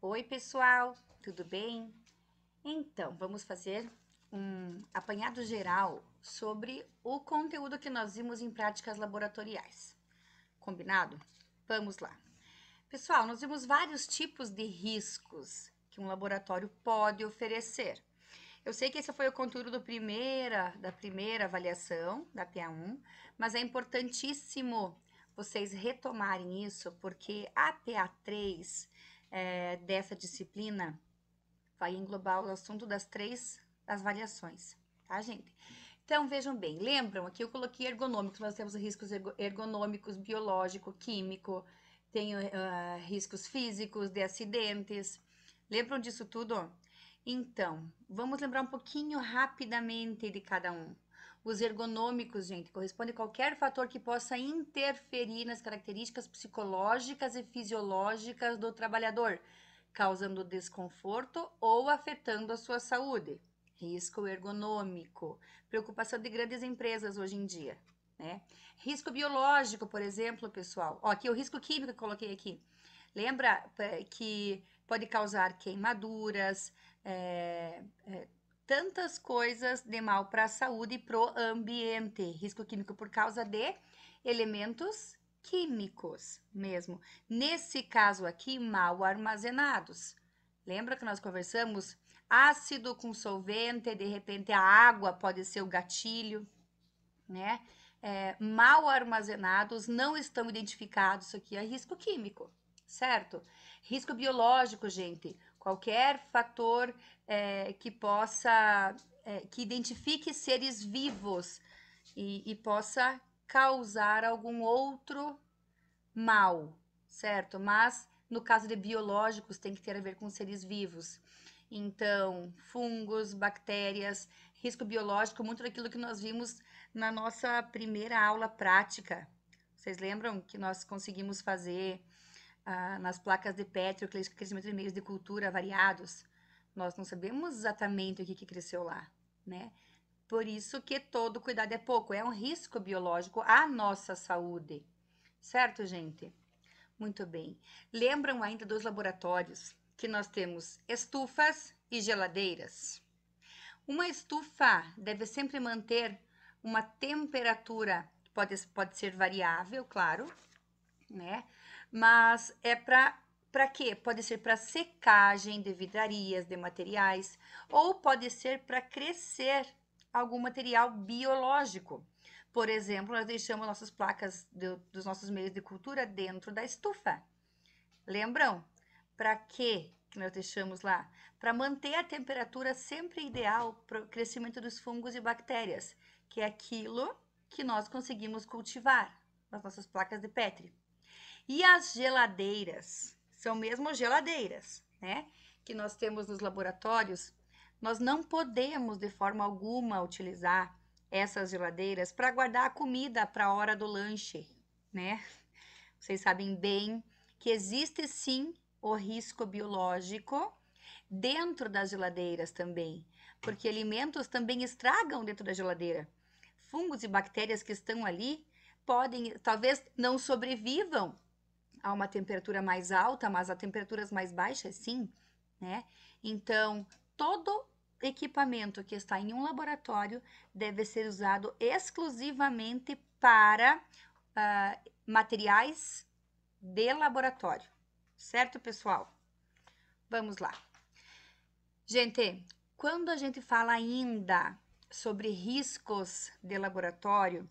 Oi, pessoal, tudo bem? Então, vamos fazer um apanhado geral sobre o conteúdo que nós vimos em práticas laboratoriais. Combinado? Vamos lá. Pessoal, nós vimos vários tipos de riscos que um laboratório pode oferecer. Eu sei que esse foi o conteúdo da primeira avaliação, da PA1, mas é importantíssimo vocês retomarem isso, porque a PA3 dessa disciplina vai englobar o assunto das avaliações, tá, gente? Então, vejam bem, lembram? Aqui eu coloquei ergonômicos, nós temos riscos ergonômicos, biológico, químico, tem riscos físicos, de acidentes. Lembram disso tudo? Então, vamos lembrar um pouquinho rapidamente de cada um. Os ergonômicos, gente, corresponde a qualquer fator que possa interferir nas características psicológicas e fisiológicas do trabalhador, causando desconforto ou afetando a sua saúde. Risco ergonômico, preocupação de grandes empresas hoje em dia, né? Risco biológico, por exemplo, pessoal. Ó, aqui o risco químico que eu coloquei aqui. Lembra que pode causar queimaduras, tantas coisas de mal para a saúde e para o ambiente. Risco químico por causa de elementos químicos mesmo. Nesse caso aqui, mal armazenados. Lembra que nós conversamos? Ácido com solvente, de repente a água pode ser o gatilho, né? Mal armazenados, não estão identificados, isso aqui é risco químico, certo? Risco biológico, gente, qualquer fator que possa, que identifique seres vivos e possa causar algum outro mal, certo? Mas no caso de biológicos, tem que ter a ver com seres vivos. Então, fungos, bactérias, risco biológico, muito daquilo que nós vimos na nossa primeira aula prática. Vocês lembram que nós conseguimos fazer nas placas de Petri, aqueles crescimento de meios de cultura variados? Nós não sabemos exatamente o que cresceu lá, né? Por isso que todo cuidado é pouco, é um risco biológico à nossa saúde. Certo, gente? Muito bem. Lembram ainda dos laboratórios que nós temos estufas e geladeiras? Uma estufa deve sempre manter uma temperatura, pode ser variável, claro, né? Mas é para quê? Pode ser para secagem de vidrarias, de materiais, ou pode ser para crescer algum material biológico. Por exemplo, nós deixamos nossas placas dos nossos meios de cultura dentro da estufa. Lembram? Para quê que nós deixamos lá? Para manter a temperatura sempre ideal para o crescimento dos fungos e bactérias, que é aquilo que nós conseguimos cultivar nas nossas placas de Petri. E as geladeiras, são mesmo geladeiras, né? Que nós temos nos laboratórios. Nós não podemos, de forma alguma, utilizar essas geladeiras para guardar a comida para a hora do lanche, né? Vocês sabem bem que existe sim o risco biológico dentro das geladeiras também, porque alimentos também estragam dentro da geladeira. Fungos e bactérias que estão ali podem, talvez não sobrevivam a uma temperatura mais alta, mas a temperaturas mais baixas, sim, né? Então, todo equipamento que está em um laboratório deve ser usado exclusivamente para materiais de laboratório, certo, pessoal? Vamos lá. Gente, quando a gente fala ainda sobre riscos de laboratório,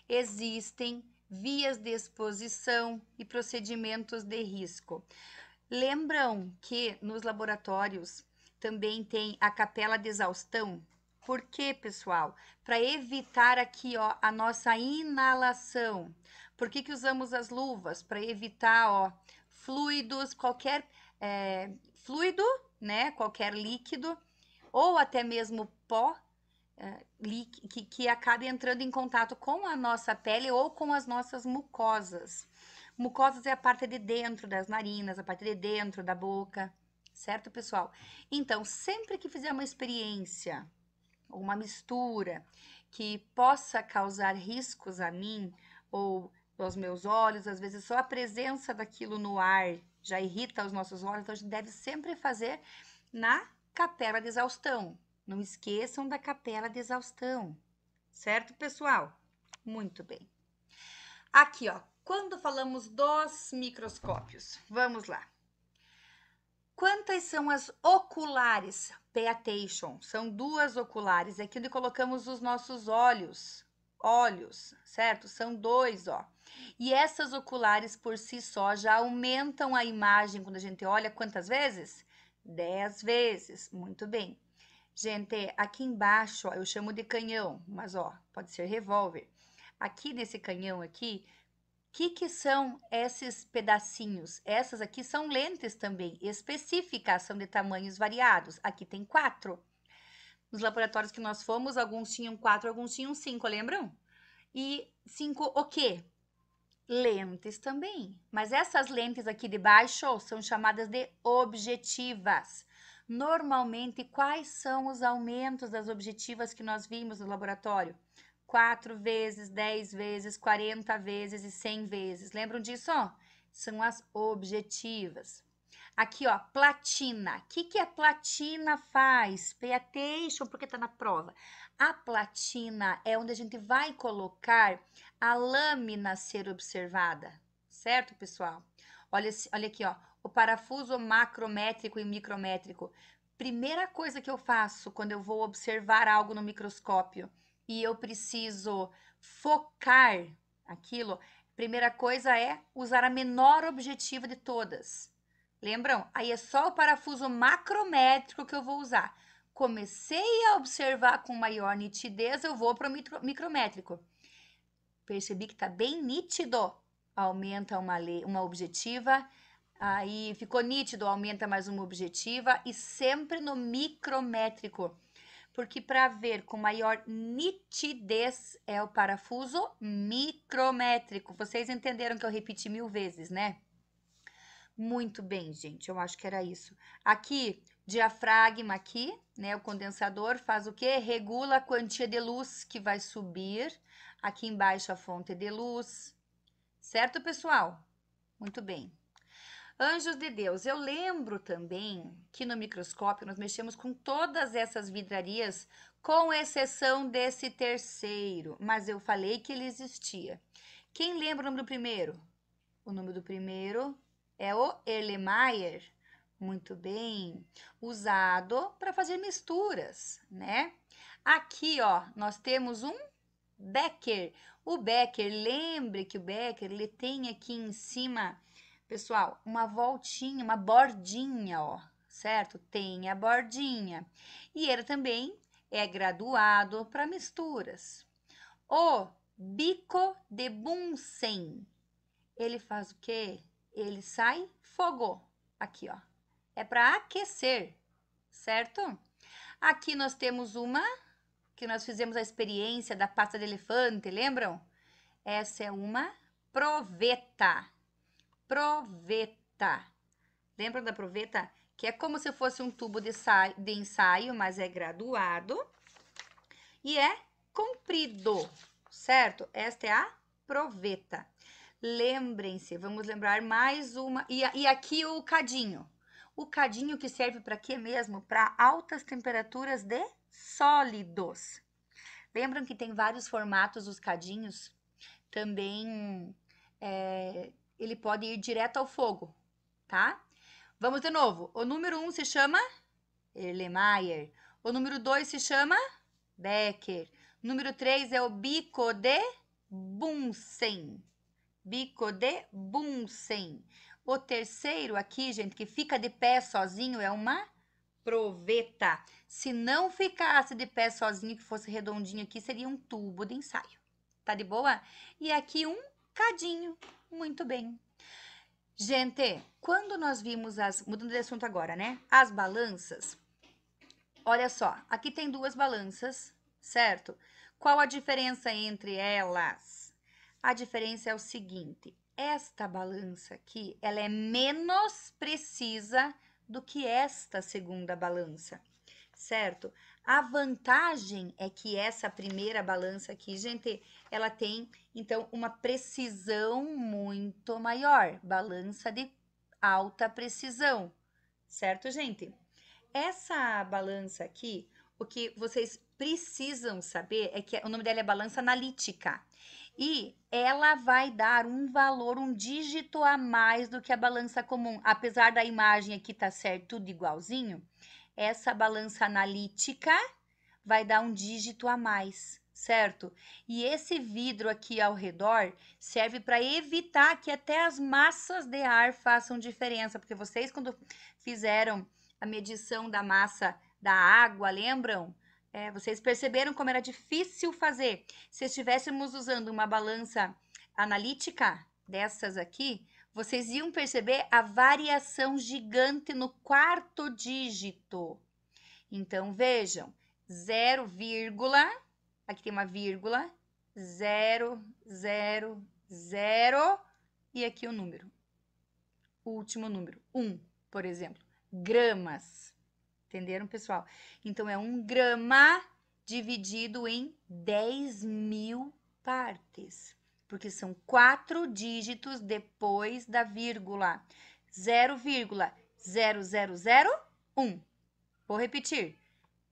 existem vias de exposição e procedimentos de risco. Lembram que nos laboratórios também tem a capela de exaustão? Por quê, pessoal? Para evitar aqui, ó, a nossa inalação. Por que usamos as luvas? Para evitar, ó, fluidos, qualquer fluido, né? Qualquer líquido, ou até mesmo pó, que acabe entrando em contato com a nossa pele ou com as nossas mucosas. Mucosas é a parte de dentro das narinas, a parte de dentro da boca, certo, pessoal? Então, sempre que fizer uma experiência, uma mistura que possa causar riscos a mim ou aos meus olhos, às vezes só a presença daquilo no ar já irrita os nossos olhos, então a gente deve sempre fazer na capela de exaustão. Não esqueçam da capela de exaustão, certo, pessoal? Muito bem. Aqui, ó, quando falamos dos microscópios, vamos lá. Quantas são as oculares? Pay attention. São 2 oculares. Aqui onde colocamos os nossos olhos. Olhos, certo? São 2, ó. E essas oculares por si só já aumentam a imagem quando a gente olha quantas vezes? 10 vezes. Muito bem. Gente, aqui embaixo, ó, eu chamo de canhão, mas ó, pode ser revólver. Aqui nesse canhão aqui, que são esses pedacinhos? Essas aqui são lentes também, específicas, são de tamanhos variados. Aqui tem 4. Nos laboratórios que nós fomos, alguns tinham 4, alguns tinham 5, lembram? E 5 o quê? Lentes também. Mas essas lentes aqui de baixo são chamadas de objetivas. Normalmente, quais são os aumentos das objetivas que nós vimos no laboratório? 4 vezes, 10 vezes, 40 vezes e 100 vezes. Lembram disso? São as objetivas. Aqui, ó, platina. O que a platina faz? Pay attention, porque tá na prova. A platina é onde a gente vai colocar a lâmina a ser observada, certo, pessoal? Olha aqui, ó, o parafuso macrométrico e micrométrico. Primeira coisa que eu faço quando eu vou observar algo no microscópio e eu preciso focar aquilo, primeira coisa é usar a menor objetiva de todas. Lembram? Aí é só o parafuso macrométrico que eu vou usar. Comecei a observar com maior nitidez, eu vou para o micrométrico. Percebi que está bem nítido, aumenta uma objetiva. Aí ficou nítido, aumenta mais uma objetiva e sempre no micrométrico. Porque para ver com maior nitidez é o parafuso micrométrico. Vocês entenderam que eu repeti 1000 vezes, né? Muito bem, gente, eu acho que era isso. Aqui, diafragma aqui, né, o condensador faz o quê? Regula a quantia de luz que vai subir. Aqui embaixo a fonte de luz. Certo, pessoal? Muito bem. Anjos de Deus, eu lembro também que no microscópio nós mexemos com todas essas vidrarias, com exceção desse terceiro, mas eu falei que ele existia. Quem lembra o nome do primeiro? O nome do primeiro é o Erlenmeyer. Muito bem. Usado para fazer misturas, né? Aqui, ó, nós temos um Becker. O Becker, lembre que o Becker, ele tem aqui em cima, pessoal, uma voltinha, uma bordinha, ó, certo? Tem a bordinha. E ele também é graduado para misturas. O bico de Bunsen, ele faz o quê? Ele sai fogo. Aqui, ó. É para aquecer, certo? Aqui nós temos uma que nós fizemos a experiência da pasta de elefante, lembram? Essa é uma proveta. Proveta. Lembram da proveta? Que é como se fosse um tubo de ensaio, mas é graduado e é comprido, certo? Esta é a proveta. Lembrem-se, vamos lembrar mais uma. E aqui o cadinho. O cadinho que serve para quê mesmo? Para altas temperaturas de sólidos. Lembram que tem vários formatos os cadinhos? Também ele pode ir direto ao fogo, tá? Vamos de novo. O número 1 se chama Erlenmeyer. O número 2 se chama Becker. O número 3 é o bico de Bunsen. Bico de Bunsen. O terceiro aqui, gente, que fica de pé sozinho é uma proveta. Se não ficasse de pé sozinho, que fosse redondinho aqui, seria um tubo de ensaio. Tá de boa? E aqui um cadinho. Muito bem. Gente, quando nós vimos mudando de assunto agora, né? As balanças. Olha só, aqui tem 2 balanças, certo? Qual a diferença entre elas? A diferença é o seguinte, esta balança aqui, ela é menos precisa do que esta segunda balança, certo? A vantagem é que essa primeira balança aqui, gente, ela tem, então, uma precisão muito maior, balança de alta precisão, certo, gente? Essa balança aqui, o que vocês precisam saber é que o nome dela é balança analítica. E ela vai dar um valor, um dígito a mais do que a balança comum. Apesar da imagem aqui estar certo, tudo igualzinho, essa balança analítica vai dar um dígito a mais, certo? E esse vidro aqui ao redor serve para evitar que até as massas de ar façam diferença, porque vocês, quando fizeram a medição da massa da água, lembram? Vocês perceberam como era difícil fazer. Se estivéssemos usando uma balança analítica dessas aqui, vocês iam perceber a variação gigante no quarto dígito. Então, vejam, 0, aqui tem uma vírgula, 0, 0, 0, e aqui o número. O último número, 1, por exemplo, gramas. Entenderam, pessoal? Então, é 1 grama dividido em 10.000 partes, porque são 4 dígitos depois da vírgula. 0,0001. Vou repetir.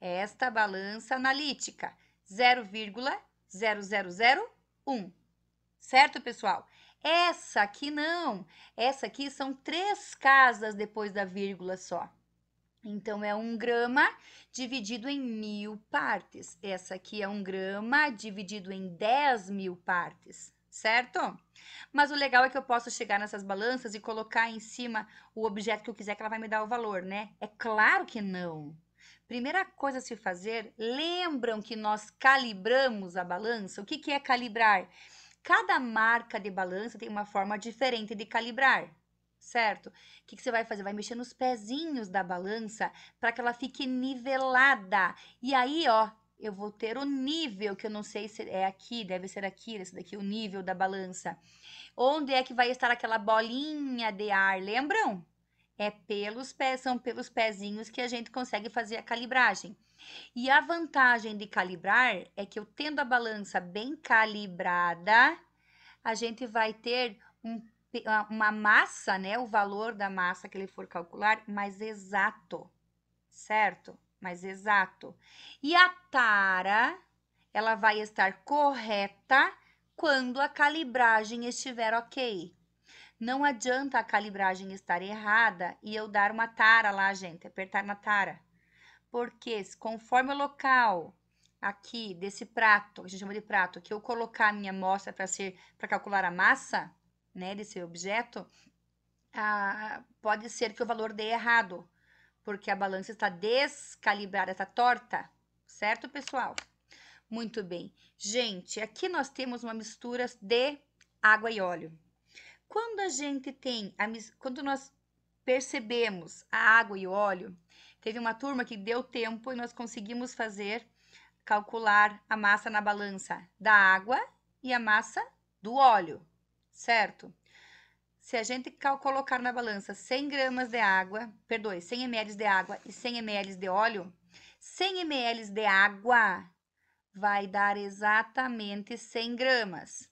Esta balança analítica, 0,0001. Certo, pessoal? Essa aqui não. Essa aqui são 3 casas depois da vírgula só. Então, é 1 grama dividido em 1.000 partes. Essa aqui é 1 grama dividido em 10.000 partes, certo? Mas o legal é que eu posso chegar nessas balanças e colocar em cima o objeto que eu quiser, que ela vai me dar o valor, né? É claro que não. Primeira coisa a se fazer, lembram que nós calibramos a balança? O que é calibrar? Cada marca de balança tem uma forma diferente de calibrar, certo? O que você vai fazer? Vai mexer nos pezinhos da balança para que ela fique nivelada. E aí, ó, eu vou ter o nível, que eu não sei se é aqui, deve ser aqui, esse daqui, o nível da balança. Onde é que vai estar aquela bolinha de ar, lembram? São pelos pezinhos que a gente consegue fazer a calibragem. E a vantagem de calibrar é que eu tendo a balança bem calibrada, a gente vai ter uma massa, né? O valor da massa que ele for calcular mais exato, certo? Mais exato. E a tara, ela vai estar correta quando a calibragem estiver ok. Não adianta a calibragem estar errada e eu dar uma tara lá, gente, apertar na tara. Porque conforme o local aqui desse prato, que a gente chama de prato, que eu colocar a minha amostra para calcular a massa, né, desse objeto, pode ser que o valor dê errado, porque a balança está descalibrada, está torta, certo, pessoal? Muito bem. Gente, aqui nós temos uma mistura de água e óleo. Quando a gente quando nós percebemos a água e o óleo, teve uma turma que deu tempo e nós conseguimos calcular a massa na balança da água e a massa do óleo, certo? Se a gente colocar na balança 100 gramas de água, 100 ml de água e 100 ml de óleo, 100 ml de água vai dar exatamente 100 gramas.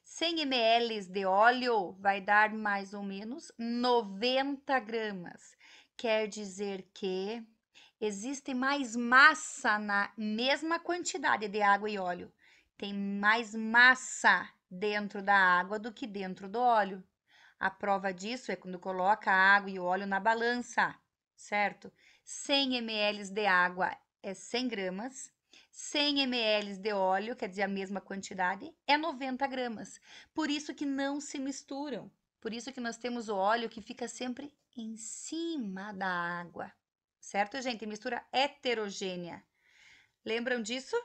100 ml de óleo vai dar mais ou menos 90 gramas. Quer dizer que existe mais massa na mesma quantidade de água e óleo. Tem mais massa dentro da água do que dentro do óleo. A prova disso é quando coloca a água e o óleo na balança, certo? 100 ml de água é 100 gramas. 100 ml de óleo, quer dizer, a mesma quantidade, é 90 gramas. Por isso que não se misturam. Por isso que nós temos o óleo que fica sempre em cima da água. Certo, gente? Mistura heterogênea. Lembram disso?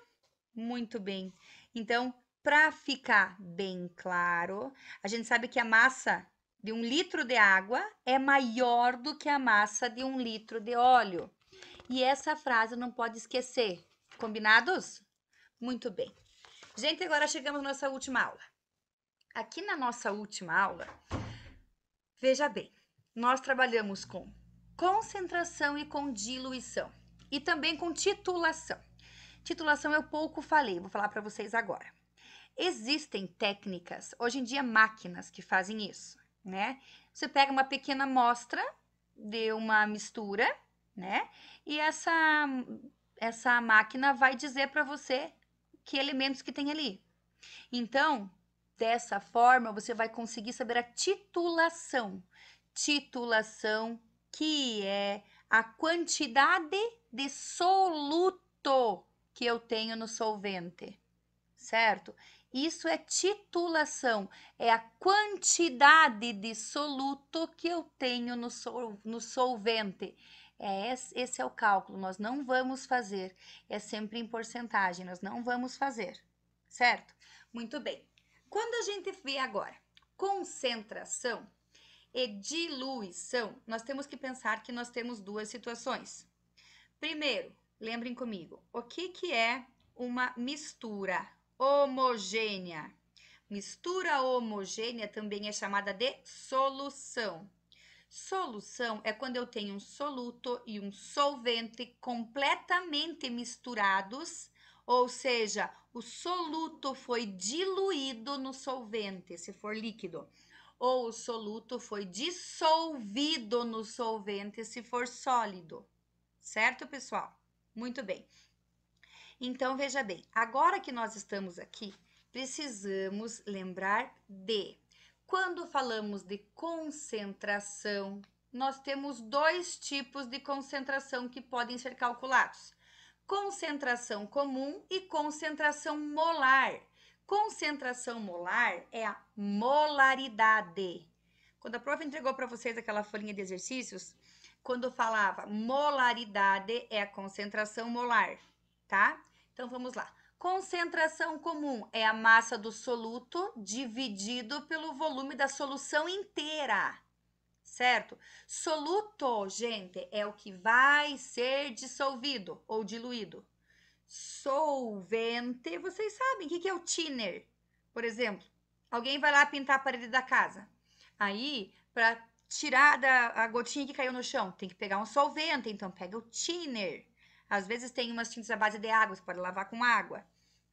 Muito bem. Então, para ficar bem claro, a gente sabe que a massa de 1 litro de água é maior do que a massa de 1 litro de óleo. E essa frase não pode esquecer. Combinados? Muito bem. Gente, agora chegamos na nossa última aula. Aqui na nossa última aula, veja bem, nós trabalhamos com concentração e com diluição. E também com titulação. Titulação eu pouco falei, vou falar para vocês agora. Existem técnicas, hoje em dia máquinas que fazem isso, né? Você pega uma pequena amostra de uma mistura, né? E essa máquina vai dizer para você que elementos que tem ali. Então, dessa forma, você vai conseguir saber a titulação. Titulação, que é a quantidade de soluto que eu tenho no solvente, certo? Isso é titulação, é a quantidade de soluto que eu tenho no solvente. Esse é o cálculo, nós não vamos fazer, é sempre em porcentagem, nós não vamos fazer, certo? Muito bem. Quando a gente vê agora concentração e diluição, nós temos que pensar que nós temos duas situações. Primeiro, lembrem comigo, o que é uma mistura homogênea? Mistura homogênea também é chamada de solução. Solução é quando eu tenho um soluto e um solvente completamente misturados, ou seja, o soluto foi diluído no solvente, se for líquido, ou o soluto foi dissolvido no solvente, se for sólido. Certo, pessoal? Muito bem. Então, veja bem, agora que nós estamos aqui, precisamos lembrar de quando falamos de concentração, nós temos dois tipos de concentração que podem ser calculados: concentração comum e concentração molar. Concentração molar é a molaridade. Quando a prof entregou para vocês aquela folhinha de exercícios, quando falava molaridade é a concentração molar, tá? Então vamos lá. Concentração comum é a massa do soluto dividido pelo volume da solução inteira, certo? Soluto, gente, é o que vai ser dissolvido ou diluído. Solvente, vocês sabem o que é o thinner, por exemplo. Alguém vai lá pintar a parede da casa. Aí, para tirar a gotinha que caiu no chão, tem que pegar um solvente, então pega o thinner. Às vezes tem umas tintas à base de água, você pode lavar com água,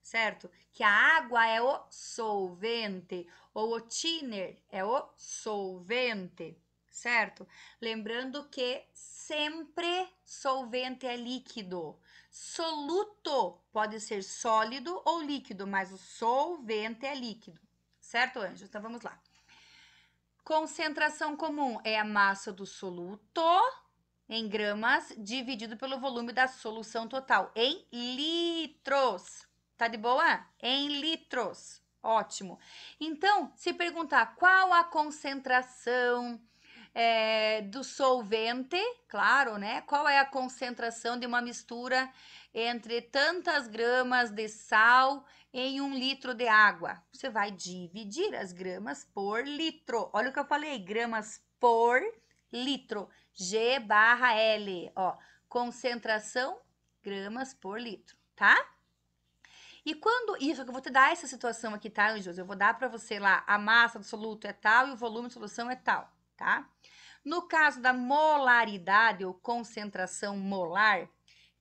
certo? Que a água é o solvente, ou o thinner é o solvente, certo? Lembrando que sempre solvente é líquido. Soluto pode ser sólido ou líquido, mas o solvente é líquido, certo, Anjo? Então vamos lá. Concentração comum é a massa do soluto em gramas dividido pelo volume da solução total em litros. Tá de boa? Em litros. Ótimo. Então, se perguntar qual a concentração do solvente, claro, né? Qual é a concentração de uma mistura entre tantas gramas de sal em 1 litro de água? Você vai dividir as gramas por litro. Olha o que eu falei, gramas por litro. G/L, ó, concentração gramas por litro, tá? E quando isso que eu vou te dar essa situação aqui, tá, Anjos? Eu vou dar para você lá a massa do soluto é tal e o volume de solução é tal, tá? No caso da molaridade ou concentração molar, o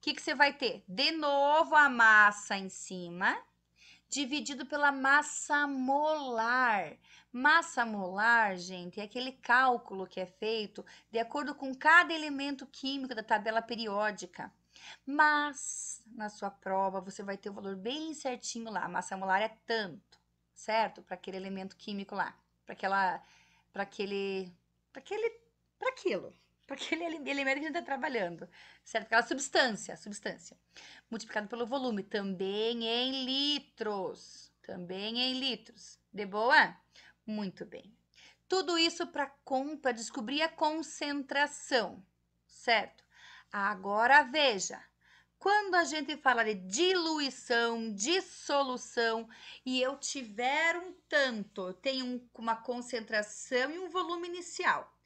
que você vai ter? De novo a massa em cima, dividido pela massa molar. Massa molar, gente, é aquele cálculo que é feito de acordo com cada elemento químico da tabela periódica. Mas, na sua prova, você vai ter o valor bem certinho lá. A massa molar é tanto, certo? Para aquele elemento químico lá. Para aquele elemento que a gente está trabalhando, certo? Aquela substância, multiplicado pelo volume, também em litros, de boa? Muito bem. Tudo isso para descobrir a concentração, certo? Agora veja, quando a gente fala de diluição, dissolução, e eu tiver um tanto, eu tenho uma concentração e um volume inicial.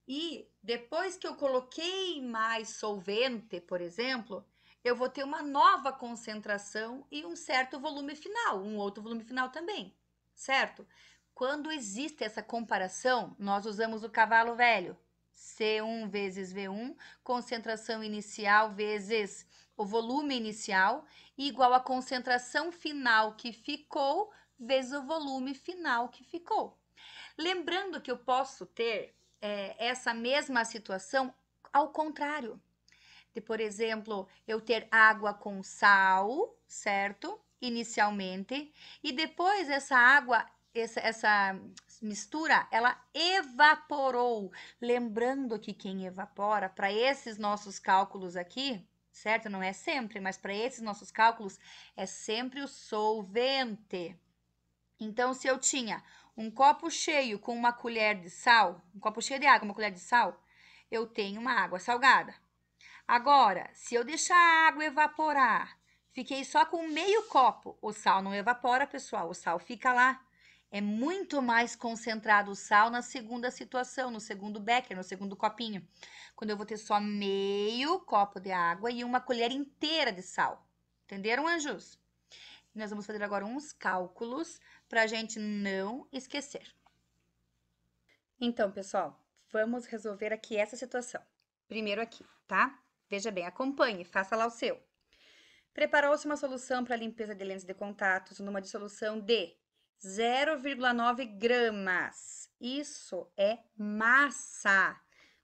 E depois que eu coloquei mais solvente, por exemplo, eu vou ter uma nova concentração e um certo volume final, um outro volume final também, certo? Quando existe essa comparação, nós usamos o cavalo velho. C1 vezes V1, concentração inicial vezes o volume inicial, igual a concentração final que ficou vezes o volume final que ficou. Lembrando que eu posso ter essa mesma situação ao contrário. De, por exemplo, eu ter água com sal, certo? Inicialmente, e depois essa água, essa mistura, ela evaporou. Lembrando que quem evapora, para esses nossos cálculos aqui, certo? Não é sempre, mas para esses nossos cálculos, é sempre o solvente. Então, se eu tinha um copo cheio com uma colher de sal, um copo cheio de água, uma colher de sal, eu tenho uma água salgada. Agora, se eu deixar a água evaporar, fiquei só com meio copo, o sal não evapora, pessoal, o sal fica lá. É muito mais concentrado o sal na segunda situação, no segundo becker, no segundo copinho. Quando eu vou ter só meio copo de água e uma colher inteira de sal. Entenderam, anjos? Nós vamos fazer agora uns cálculos para a gente não esquecer. Então, pessoal, vamos resolver aqui essa situação. Primeiro aqui, tá? Veja bem, acompanhe, faça lá o seu. Preparou-se uma solução para limpeza de lentes de contatos numa dissolução de 0,9 gramas. Isso é massa.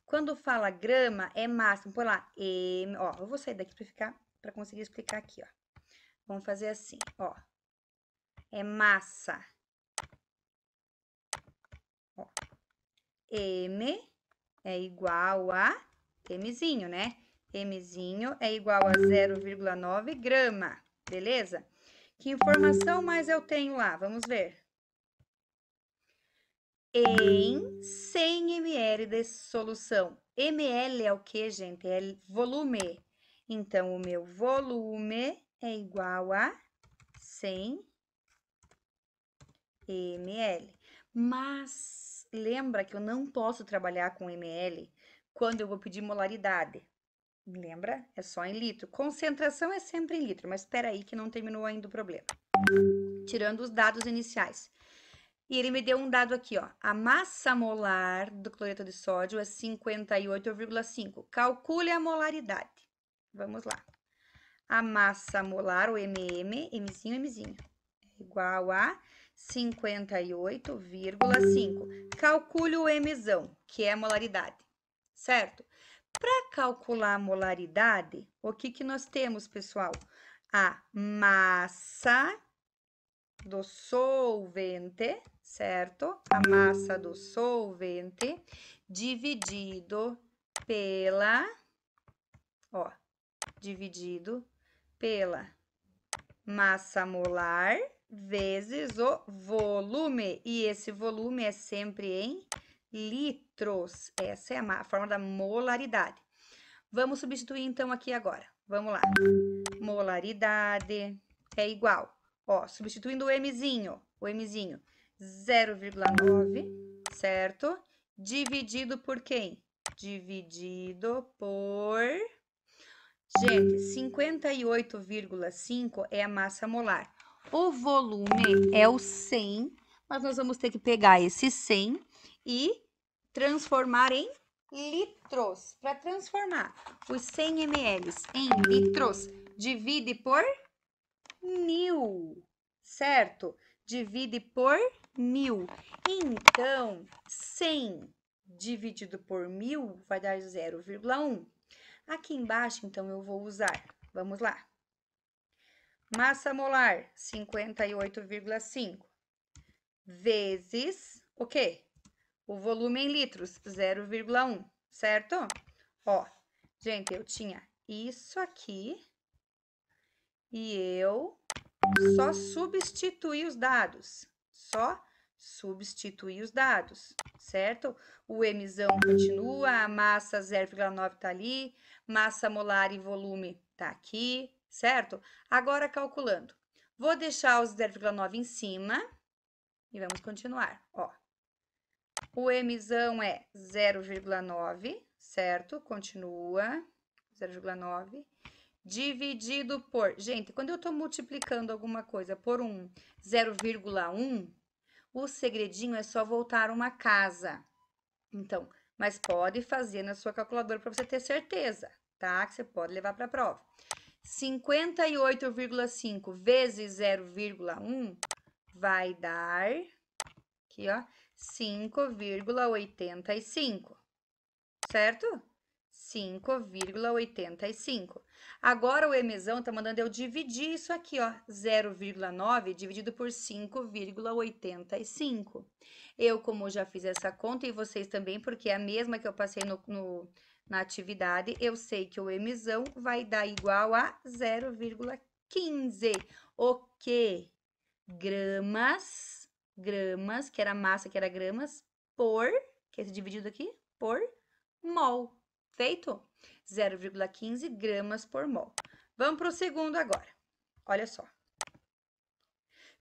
Quando fala grama, é massa. Põe lá, ó, eu vou sair daqui para conseguir explicar aqui, ó. Vamos fazer assim, ó. É massa. Ó. M é igual a Mzinho, né? Mzinho é igual a 0,9 grama, beleza? Que informação mais eu tenho lá? Vamos ver. Em 100 ml de solução. ml é o que, gente? É volume. Então, o meu volume é igual a 100 ml. Mas, lembra que eu não posso trabalhar com ml quando eu vou pedir molaridade. Lembra? É só em litro. Concentração é sempre em litro, mas espera aí que não terminou ainda o problema. Tirando os dados iniciais. E ele me deu um dado aqui, ó. A massa molar do cloreto de sódio é 58,5. Calcule a molaridade. Vamos lá. A massa molar, o Mzinho, é igual a 58,5. Calcule o Mzão, que é a molaridade, certo? Para calcular a molaridade, o que nós temos, pessoal? A massa do solvente, certo? A massa do solvente dividido pela, ó, dividido pela massa molar vezes o volume. E esse volume é sempre em litros. Essa é a forma da molaridade. Vamos substituir, então, aqui agora. Vamos lá. Molaridade é igual. Ó, substituindo o Mzinho, 0,9, certo? Dividido por quem? Dividido por... Gente, 58,5 é a massa molar. O volume é o 100, mas nós vamos ter que pegar esse 100 e transformar em litros. Para transformar os 100 ml em litros, divide por 1000, certo? Divide por 1000. Então, 100 dividido por 1000 vai dar 0,1. Aqui embaixo, então, eu vou usar, vamos lá. Massa molar, 58,5, vezes o quê? O volume em litros, 0,1, certo? Ó, gente, eu tinha isso aqui e eu só substituí os dados. Só substituir os dados, certo? O Mzão continua, a massa 0,9 tá ali, massa molar e volume tá aqui, certo? Agora calculando. Vou deixar os 0,9 em cima e vamos continuar, ó. O Mzão é 0,9, certo? Continua, 0,9. Dividido por... Gente, quando eu tô multiplicando alguma coisa por um 0,1, o segredinho é só voltar uma casa. Então, mas pode fazer na sua calculadora para você ter certeza, tá? Que você pode levar para a prova. 58,5 vezes 0,1 vai dar, aqui ó, 5,85, certo? 5,85. Agora o Mzão tá mandando eu dividir isso aqui, ó, 0,9 dividido por 5,85. Eu, como já fiz essa conta, e vocês também, porque é a mesma que eu passei na atividade, eu sei que o Mzão vai dar igual a 0,15. O quê? Gramas, que era massa, que era gramas, que é esse dividido aqui, por mol. Feito? 0,15 gramas por mol. Vamos para o segundo agora. Olha só.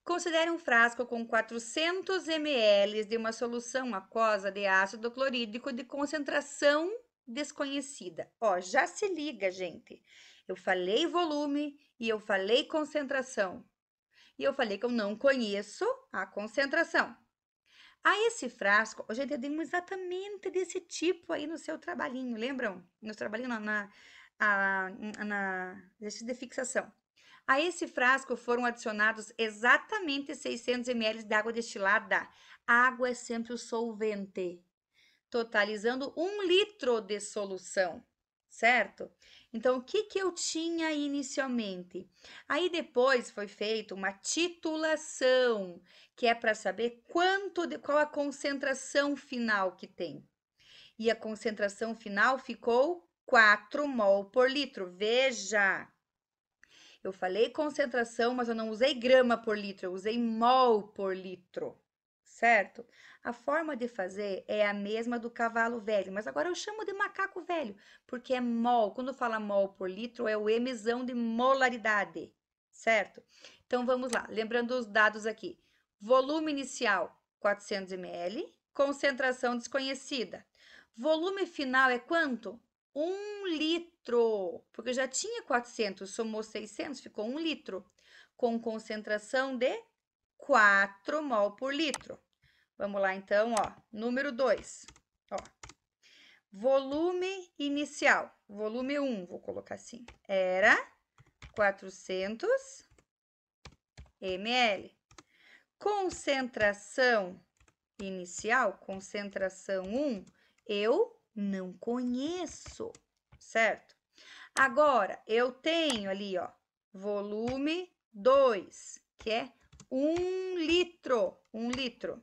Considere um frasco com 400 ml de uma solução aquosa de ácido clorídrico de concentração desconhecida. Ó, já se liga, gente. Eu falei volume e eu falei concentração. E eu falei que eu não conheço a concentração. A esse frasco, gente, eu dei exatamente desse tipo aí no seu trabalhinho, lembram? No trabalhinho, na exercício de fixação. A esse frasco foram adicionados exatamente 600 ml de água destilada. A água é sempre o solvente, totalizando 1 litro de solução, certo? Então, o que eu tinha inicialmente? Aí depois foi feita uma titulação, que é para saber qual a concentração final que tem. E a concentração final ficou 4 mol por litro. Veja, eu falei concentração, mas eu não usei grama por litro, eu usei mol por litro, certo? A forma de fazer é a mesma do cavalo velho, mas agora eu chamo de macaco velho, porque é mol. Quando fala mol por litro, é o Mzão de molaridade, certo? Então vamos lá, lembrando os dados aqui. Volume inicial, 400 ml, concentração desconhecida. Volume final é quanto? 1 litro, porque eu já tinha 400, somou 600, ficou 1 litro, com concentração de 4 mol por litro. Vamos lá, então, ó, número 2, ó. Volume inicial, volume 1, vou colocar assim, era 400 ml. Concentração inicial, concentração 1, eu não conheço, certo? Agora, eu tenho ali, ó, volume 2, que é 1 litro, 1 litro.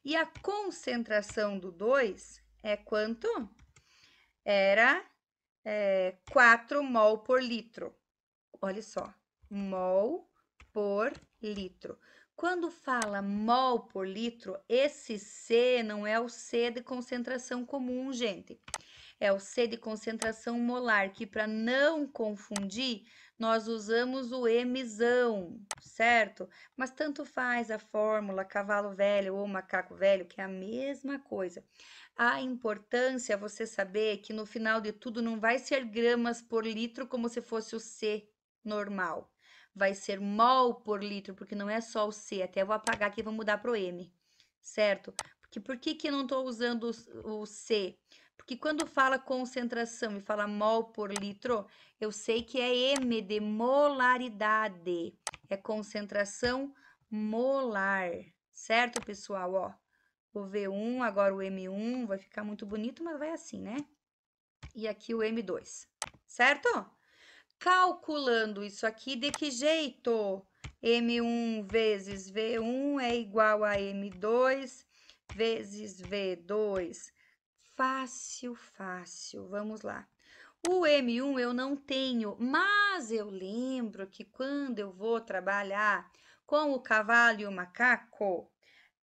E a concentração do 2 é quanto? Era 4 mol por litro. Olha só, mol por litro. Quando fala mol por litro, esse C não é o C de concentração comum, gente. É o C de concentração molar, que para não confundir, nós usamos o Mzão, certo? Mas tanto faz a fórmula cavalo velho ou macaco velho, que é a mesma coisa. A importância é você saber que no final de tudo não vai ser gramas por litro como se fosse o C normal. Vai ser mol por litro, porque não é só o C. Até vou apagar aqui e vou mudar para o M, certo? Porque por que eu não estou usando o C? Porque quando fala concentração e fala mol por litro, eu sei que é M de molaridade. É concentração molar, certo, pessoal? Ó, o V1, agora o M1, vai ficar muito bonito, mas vai assim, né? E aqui o M2, certo? Calculando isso aqui, de que jeito? M1 vezes V1 é igual a M2 vezes V2. Fácil, fácil. Vamos lá. O M1 eu não tenho, mas eu lembro que quando eu vou trabalhar com o cavalo e o macaco,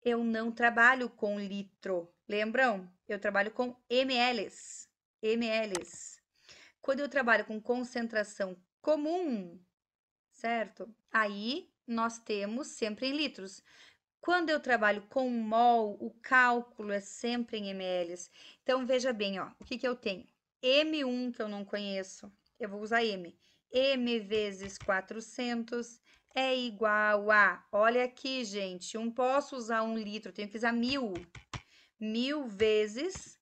eu não trabalho com litro. Lembram? Eu trabalho com mLs. mLs. Quando eu trabalho com concentração comum, certo? Aí nós temos sempre em litros. Quando eu trabalho com mol, o cálculo é sempre em mLs. Então, veja bem, ó, o que eu tenho? M1, que eu não conheço, eu vou usar M. M vezes 400 é igual a, olha aqui, gente, não posso usar 1 litro, tenho que usar 1000. 1000 vezes,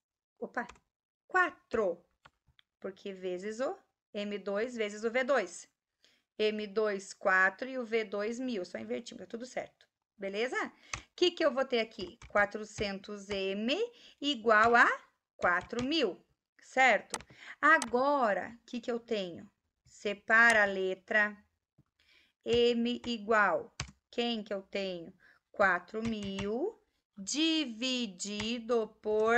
4, porque vezes o M2 vezes o V2. M2, 4 e o V2, 1000, só invertimos, tá tudo certo. beleza? O que eu vou ter aqui? 400m igual a 4.000, certo? Agora, o que eu tenho? Separa a letra. M igual, quem que eu tenho? 4.000 dividido por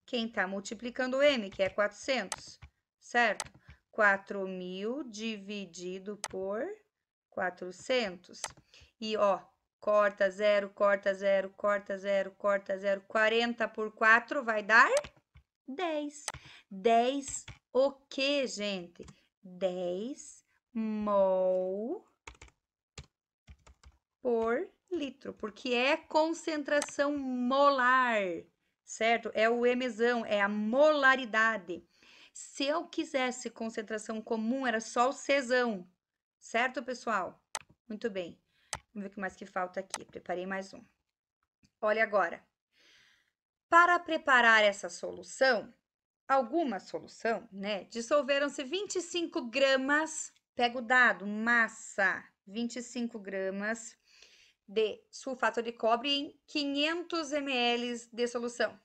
quem tá multiplicando M, que é 400, certo? 4.000 dividido por 400. E, ó, corta 0, corta 0, corta 0, corta 0. 40 por 4 vai dar 10. 10 o quê, gente? 10 mol por litro, porque é concentração molar, certo? É o Mzão, é a molaridade. Se eu quisesse concentração comum, era só o Czão, certo, pessoal? Muito bem. Vamos ver o que mais que falta aqui. Preparei mais um. Olha agora. Para preparar essa solução, alguma solução, né? Dissolveram-se 25 gramas, pega o dado, massa, 25 gramas de sulfato de cobre em 500 ml de solução.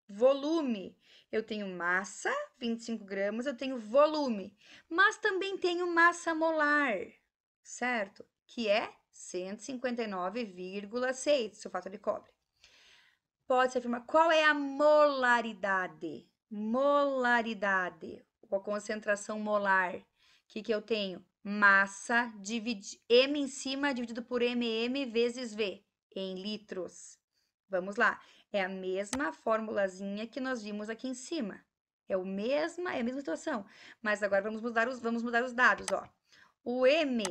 Volume, eu tenho massa, 25 gramas, eu tenho volume, mas também tenho massa molar, certo? Que é 159,6 sulfato de cobre. Pode-se afirmar qual é a molaridade? Molaridade, ou a concentração molar. O que eu tenho? Massa, M em cima, dividido por MM vezes V, em litros. Vamos lá. É a mesma formulazinha que nós vimos aqui em cima. É a mesma situação. Mas agora vamos mudar os dados, ó. O M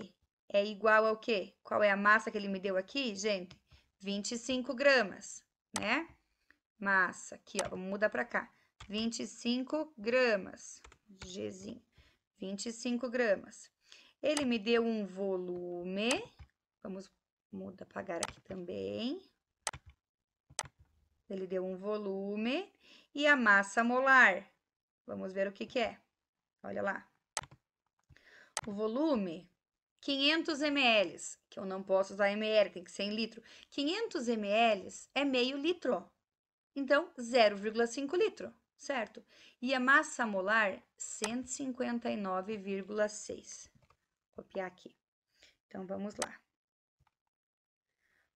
é igual ao quê? Qual é a massa que ele me deu aqui, gente? 25 gramas, né? Massa, aqui, ó, vamos mudar para cá. 25 gramas, Gzinho, 25 gramas. Ele me deu um volume, vamos apagar aqui também. Ele deu um volume e a massa molar. Vamos ver o que é. Olha lá. O volume, 500 ml, que eu não posso usar ml, tem que ser em litro. 500 ml é meio litro. Então, 0,5 litro, certo? E a massa molar, 159,6. Copiar aqui. Então, vamos lá.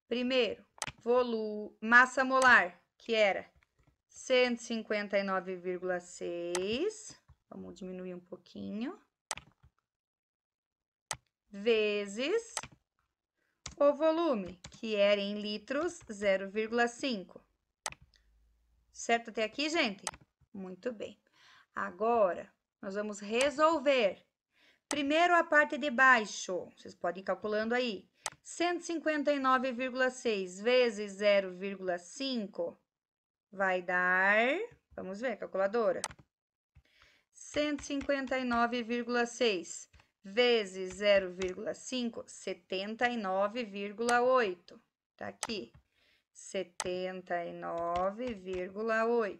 Primeiro, massa molar, que era 159,6. Vamos diminuir um pouquinho. Vezes o volume, que era em litros, 0,5. Certo até aqui, gente? Muito bem. Agora, nós vamos resolver. Primeiro, a parte de baixo. Vocês podem ir calculando aí. 159,6 vezes 0,5 vai dar... Vamos ver, calculadora. 159,6 vezes 0,5, 79,8. Tá aqui. 79,8.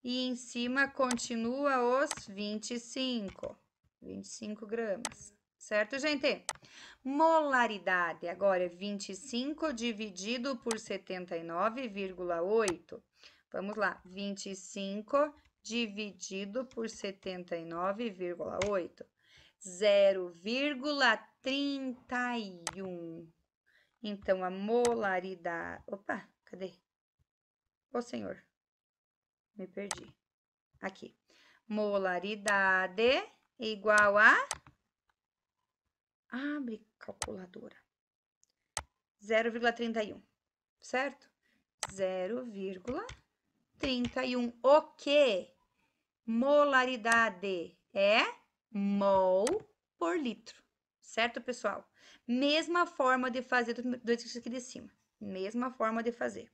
E em cima continua os 25 gramas. Certo, gente? Molaridade, agora é 25 dividido por 79,8. Vamos lá, 25 dividido por 79,8. 0,31. Então, a molaridade... Opa, cadê? Ô, senhor, me perdi. Aqui. Molaridade igual a... Abre calculadora. 0,31, certo? 0,31. O quê? Molaridade é mol por litro. Certo, pessoal? Mesma forma de fazer do exercício aqui de cima. Mesma forma de fazer.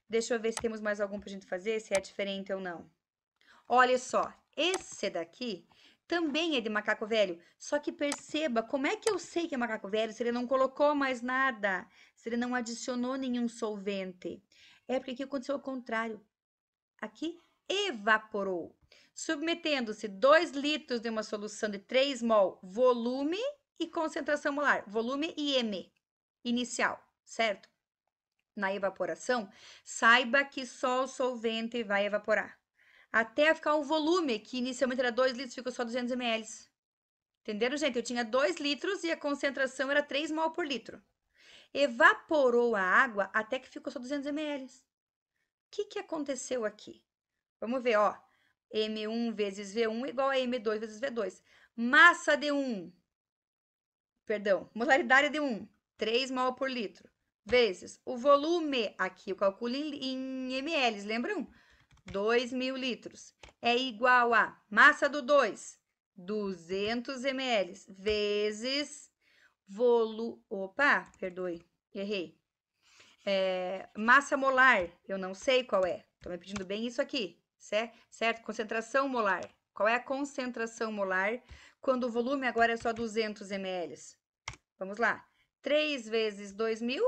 Deixa eu ver se temos mais algum pra gente fazer, se é diferente ou não. Olha só, esse daqui também é de macaco velho, só que perceba como é que eu sei que é macaco velho se ele não colocou mais nada, se ele não adicionou nenhum solvente. É porque aqui aconteceu o contrário. Aqui evaporou, submetendo-se 2 litros de uma solução de 3 mol, volume e concentração molar, volume e M. inicial, certo? Na evaporação, saiba que só o solvente vai evaporar. Até ficar o volume, que inicialmente era 2 litros, ficou só 200 ml. Entenderam, gente? Eu tinha 2 litros e a concentração era 3 mol por litro. Evaporou a água até que ficou só 200 ml. O que aconteceu aqui? Vamos ver, ó. M1 vezes V1 igual a M2 vezes V2. Massa de 1, perdão, molaridade de 1, 3 mol por litro, vezes o volume, aqui eu calculo em ml, lembram? 2.000 litros, é igual a massa do 2, 200 ml, vezes perdoe, errei. Massa molar, eu não sei qual é, tô me pedindo bem isso aqui, certo? Concentração molar, qual é a concentração molar quando o volume agora é só 200 ml? Vamos lá, 3 vezes 2.000,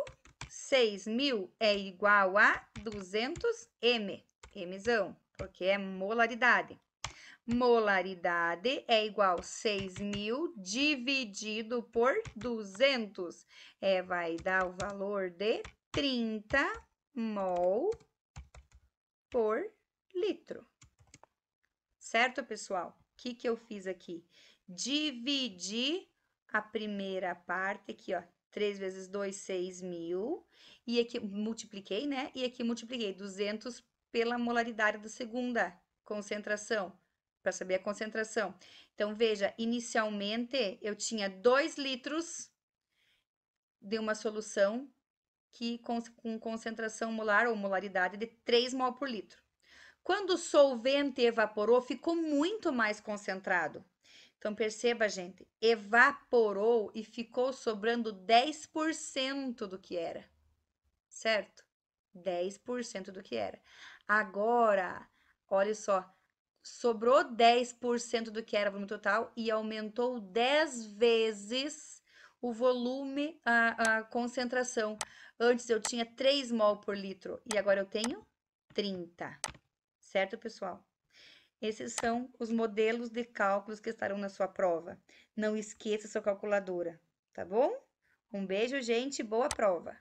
6.000 é igual a 200 m, mzão, porque é molaridade. Molaridade é igual a 6.000 dividido por 200, vai dar o valor de 30 mol por litro. Certo, pessoal? O que eu fiz aqui? Dividi a primeira parte aqui, ó, 3 vezes 2, 6.000, e aqui multipliquei, né? E aqui multipliquei 200 pela molaridade da segunda concentração, para saber a concentração. Então, veja, inicialmente eu tinha 2 litros de uma solução com concentração molar ou molaridade de 3 mol por litro. Quando o solvente evaporou, ficou muito mais concentrado. Então, perceba, gente, evaporou e ficou sobrando 10% do que era, certo? 10% do que era. Agora, olha só, sobrou 10% do que era o volume total e aumentou 10 vezes o volume, a concentração. Antes eu tinha 3 mol por litro e agora eu tenho 30. Certo, pessoal? Esses são os modelos de cálculos que estarão na sua prova. Não esqueça sua calculadora, tá bom? Um beijo, gente, boa prova!